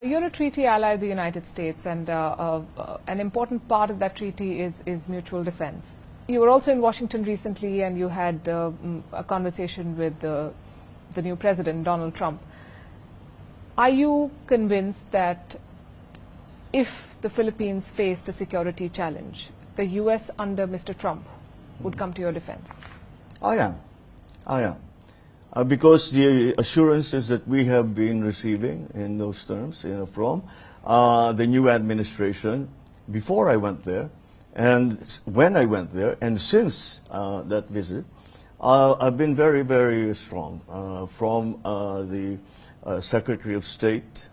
You're a treaty ally of the United States, and an important part of that treaty is mutual defense. You were also in Washington recently, and you had a conversation with the new president, Donald Trump. Are you convinced that if the Philippines faced a security challenge, the U.S. under Mr. Trump would come to your defense? I am. Because the assurances that we have been receiving in those terms from the new administration before I went there, and when I went there, and since that visit, have been very, very strong from the Secretary of State,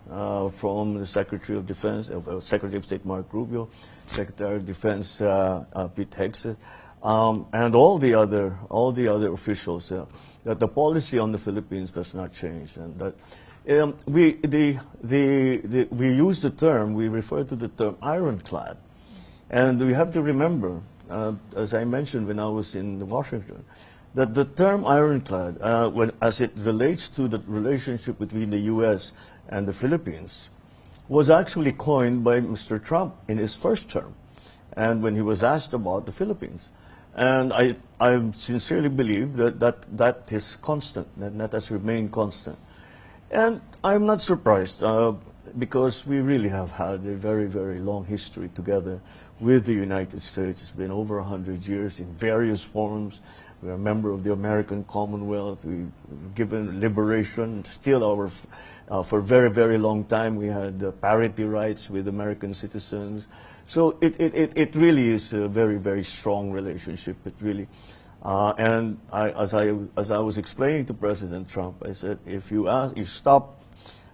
from the Secretary of Defense, Secretary of State Mark Rubio, Secretary of Defense Pete Hegseth, and all the other officials, that the policy on the Philippines does not change, and that we use the term, we refer to the term ironclad, and we have to remember, as I mentioned when I was in Washington, that the term ironclad, as it relates to the relationship between the U.S. and the Philippines, was actually coined by Mr. Trump in his first term, and when he was asked about the Philippines. And I sincerely believe that is constant, that has remained constant. And I'm not surprised, because we really have had a very, very long history together with the United States. It's been over 100 years in various forms. We're a member of the American Commonwealth. We've given liberation, still for a very, very long time we had parity rights with American citizens. So it really is a very, very strong relationship. It really, and as I was explaining to President Trump, I said, if you stop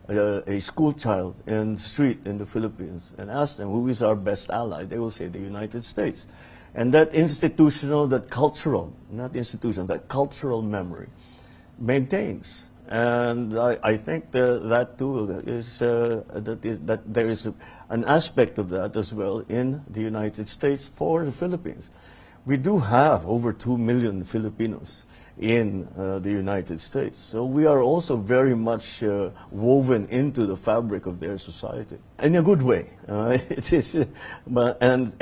a school child in the street in the Philippines and ask them who is our best ally, they will say the United States. And that institutional, that cultural, not institutional, that cultural memory maintains. And I think that too is that there is an aspect of that as well in the United States for the Philippines. We do have over 2 million Filipinos in the United States, so we are also very much woven into the fabric of their society in a good way. It is, and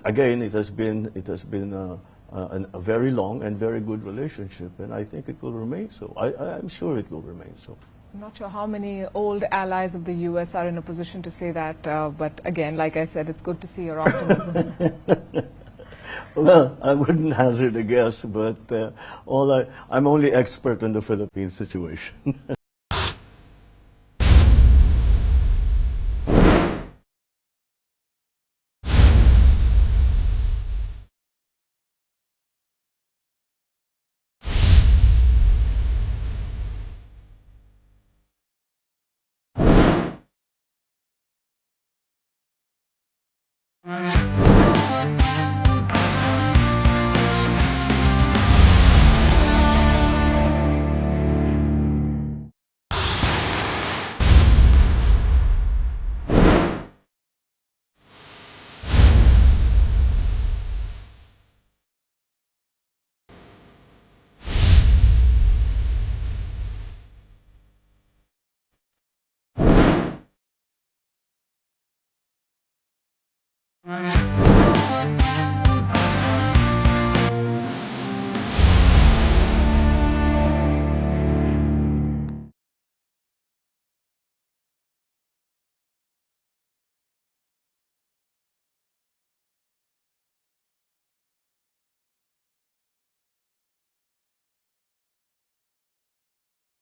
again, it has been a very long and very good relationship, and I think it will remain so. I'm sure it will remain so. I'm not sure how many old allies of the U.S. are in a position to say that, but again, like I said, it's good to see your optimism. Well, I wouldn't hazard a guess, but I'm only expert in the Philippine situation.